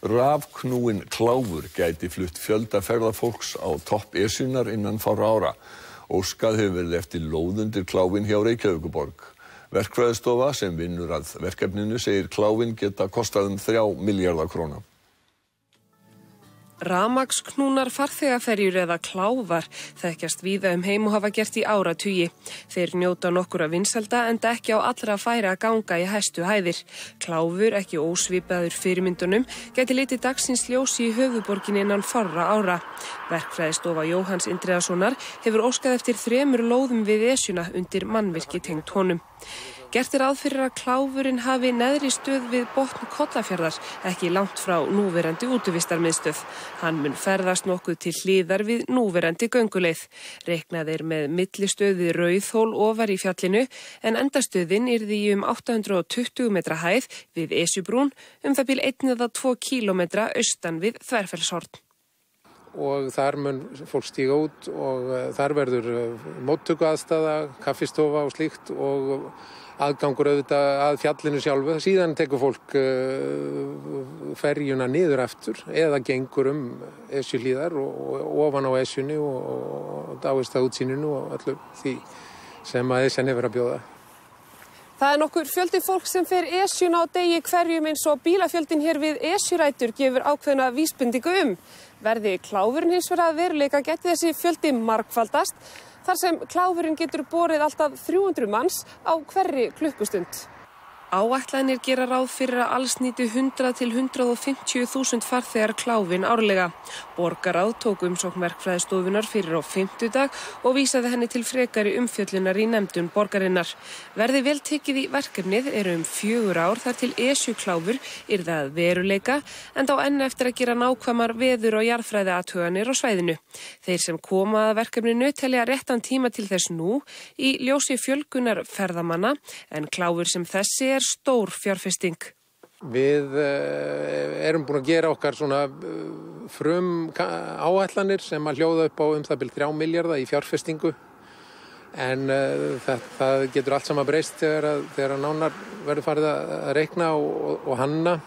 Rafknúinn kláfur gæti flutt fjölda ferðafólks á topp Esjunnar innan fárra ára. Óskað hefur verið eftir lóð undir kláfinn hjá Reykjavíkurborg. Verkfræðistofa sem vinnur að verkefninu segir kláfinn geta kostað 3 milljarða króna. Rafmagnsknúnar farþegaferjur eða kláfar þekkjast víða heim og hafa gert í áratugi. Þeir njóta nokkurra vinsælda enda ekki á allra færi að ganga í hæstu hæðir. Kláfur, ekki ósvipaður fyrirmyndunum, gæti litið dagsins ljós í höfuðborginni innan fárra ára. Verkfræðistofa Jóhanns Indriðasonar hefur óskað eftir 3 lóðum við Esjuna undir mannvirki tengt honum. Gert ráð fyrir að kláfurinn hafi neðri stöð við botn Kollafjarðar, ekki langt frá núverandi útivistarmiðstöð. Hann mun ferðast nokkuð til hliðar við núverandi gönguleið. Reiknað með millistöð við Rauðhól ofar í fjallinu, en endastöðin yrði í 820 metra hæð við Esjubrún, það bil 1 eða 2 kílómetra austan við Þverfellshorn. Og þar mun fólk stíga út og þar verður móttökuaðstaða, kaffistofa og slíkt og aðgangur auðvitað að fjallinu sjálfu. Síðan tekur fólk ferjuna niður aftur eða gengur Esjuhlíðar og ofan á Esjunni og dáist að útsýninu og öllu því sem að Esjan hefur að bjóða. Það nokkur fjöldi fólk sem fer Esjuna á degi hverjum eins og bílafjöldin hér við Esjurætur gefur ákveðna vísbendingu Verði kláfurinn hins vegar að veruleika gæti þessi fjöldi margfaldast, þar sem kláfurinn getur borið alltaf 300 manns á hverri klukkustund. Áætlanir gera ráð fyrir að alls nýti 100 til 150.000 farþegar kláfinn árlega. Borgarráð tók umsókn verkfræðistofunnar fyrir á fimmtudag og vísaði henni til frekari umfjöllunar í nefndum borgarinnar. Verði vel tekið í verkefnið 4 ár þar til Esjukláfur yrði að veruleika, en þá enn eftir að gera nákvæmar veður- og jarðfræðiathuganir á svæðinu. Þeir sem koma að verkefninu telja réttan tíma til þess nú í ljósi fjölgunar ferðamanna, en kláfur sem þessi stór fjárfesting. Við erum búin að gera okkar svona áætlanir sem að hljóða upp á það bil 3 milljarða í fjárfestingu, en það getur allt saman breyst þegar nánar verður farið að reikna og hanna.